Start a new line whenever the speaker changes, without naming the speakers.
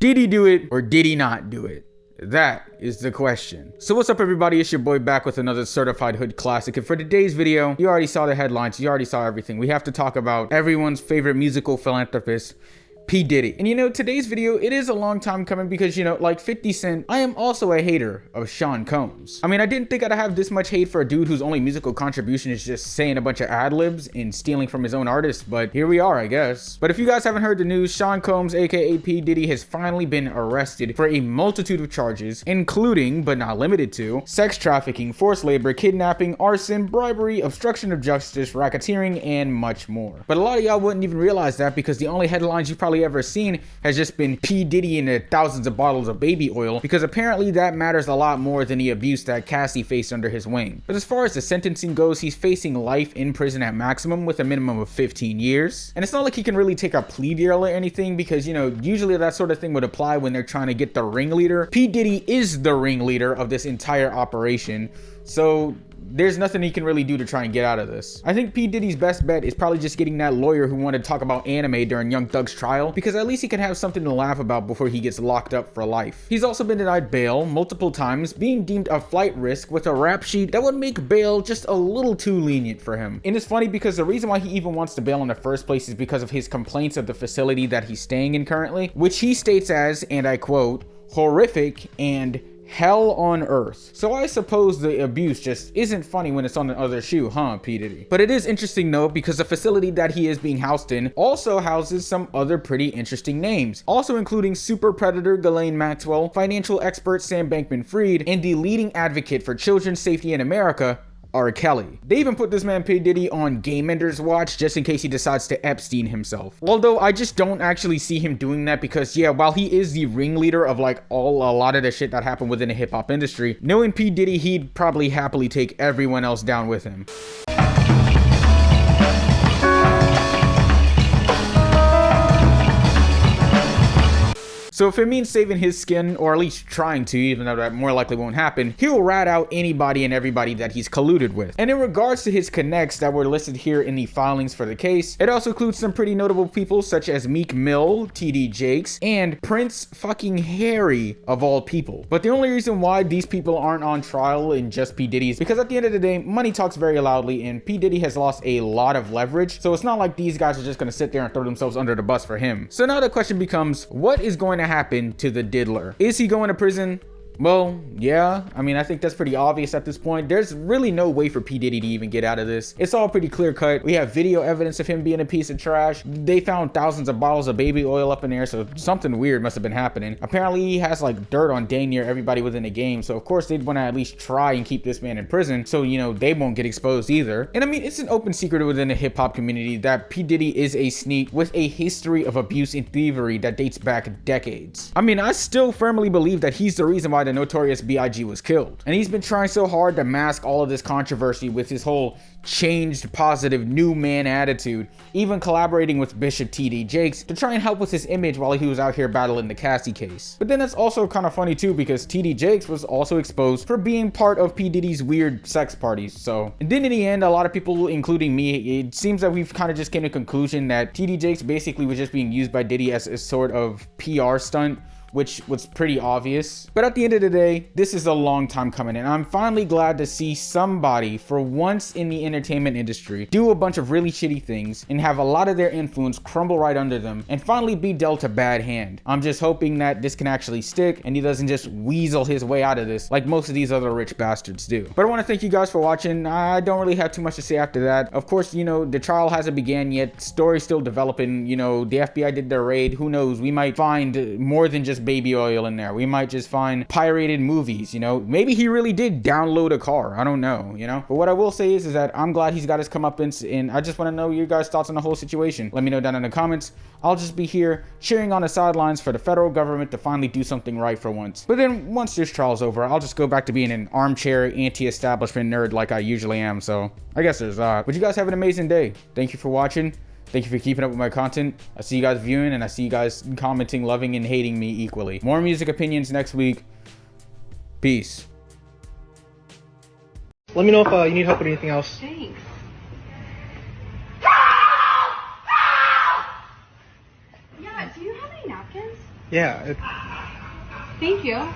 Did he do it or did he not do it? That is the question. So what's up, everybody? It's your boy back with another certified hood classic, and for today's video, you already saw the headlines, you already saw everything. We have to talk about everyone's favorite musical philanthropist, P. Diddy. And you know, today's video, it is a long time coming because, you know, like 50 Cent, I am also a hater of Sean Combs. I mean, I didn't think I'd have this much hate for a dude whose only musical contribution is just saying a bunch of ad-libs and stealing from his own artists, but here we are, I guess. But if you guys haven't heard the news, Sean Combs, aka P. Diddy, has finally been arrested for a multitude of charges, including, but not limited to, sex trafficking, forced labor, kidnapping, arson, bribery, obstruction of justice, racketeering, and much more. But a lot of y'all wouldn't even realize that because the only headlines you probably ever seen has just been P. Diddy and the thousands of bottles of baby oil, because apparently that matters a lot more than the abuse that Cassie faced under his wing. But as far as the sentencing goes, he's facing life in prison at maximum with a minimum of 15 years. And it's not like he can really take a plea deal or anything because, you know, usually that sort of thing would apply when they're trying to get the ringleader. P. Diddy is the ringleader of this entire operation, so there's nothing he can really do to try and get out of this. I think P. Diddy's best bet is probably just getting that lawyer who wanted to talk about anime during Young Thug's trial, because at least he can have something to laugh about before he gets locked up for life. He's also been denied bail multiple times, being deemed a flight risk with a rap sheet that would make bail just a little too lenient for him. And it's funny because the reason why he even wants to bail in the first place is because of his complaints of the facility that he's staying in currently, which he states as, and I quote, horrific and hell on earth. So I suppose the abuse just isn't funny when it's on the other shoe, huh, P. Diddy? But it is interesting though, because the facility that he is being housed in also houses some other pretty interesting names, also including super predator Ghislaine Maxwell, financial expert Sam Bankman-Fried, and the leading advocate for children's safety in America, R. Kelly. They even put this man P. Diddy on Game Ender's watch just in case he decides to Epstein himself. Although I just don't actually see him doing that because, yeah, while he is the ringleader of like a lot of the shit that happened within the hip hop industry, knowing P. Diddy, he'd probably happily take everyone else down with him. So if it means saving his skin, or at least trying to, even though that more likely won't happen, he'll rat out anybody and everybody that he's colluded with. And in regards to his connects that were listed here in the filings for the case, it also includes some pretty notable people such as Meek Mill, T.D. Jakes, and Prince fucking Harry of all people. But the only reason why these people aren't on trial in just P. Diddy is because at the end of the day, money talks very loudly and P. Diddy has lost a lot of leverage. So it's not like these guys are just gonna sit there and throw themselves under the bus for him. So now the question becomes, what is going to happen to the diddler? Is he going to prison? Well, yeah, I mean, I think that's pretty obvious at this point. There's really no way for P. Diddy to even get out of this. It's all pretty clear cut. We have video evidence of him being a piece of trash. They found thousands of bottles of baby oil up in there, so something weird must have been happening. Apparently, he has like dirt on dang near everybody within the game, so of course they'd want to at least try and keep this man in prison so, you know, they won't get exposed either. And I mean, it's an open secret within the hip-hop community that P. Diddy is a sneak with a history of abuse and thievery that dates back decades. I mean, I still firmly believe that he's the reason why the Notorious B.I.G. was killed. And he's been trying so hard to mask all of this controversy with his whole changed positive new man attitude, even collaborating with Bishop T.D. Jakes to try and help with his image while he was out here battling the Cassie case. But then that's also kind of funny too, because T.D. Jakes was also exposed for being part of P. Diddy's weird sex parties. So, and then in the end, a lot of people, including me, it seems that we've kind of just came to the conclusion that T.D. Jakes basically was just being used by Diddy as a sort of PR stunt, which was pretty obvious. But at the end of the day, this is a long time coming, and I'm finally glad to see somebody, for once in the entertainment industry, do a bunch of really shitty things and have a lot of their influence crumble right under them and finally be dealt a bad hand. I'm just hoping that this can actually stick and he doesn't just weasel his way out of this like most of these other rich bastards do. But I want to thank you guys for watching. I don't really have too much to say after that. Of course, you know, the trial hasn't began yet. Story's still developing. You know, the FBI did their raid. Who knows? We might find more than just baby oil in there. We might just find pirated movies, you know. Maybe he really did download a car. I don't know, you know. But what I will say is that I'm glad he's got his comeuppance, and I just want to know your guys' thoughts on the whole situation. Let me know down in the comments. I'll just be here cheering on the sidelines for the federal government to finally do something right for once. But then once this trial's over, I'll just go back to being an armchair anti-establishment nerd like I usually am. So I guess there's that. But you guys have an amazing day. Thank you for watching. Thank you for keeping up with my content. I see you guys viewing, and I see you guys commenting, loving, and hating me equally. More music opinions next week. Peace.
Let me know if you need help with anything else.
Thanks. Yeah, do you have any napkins?
Yeah.
Thank you.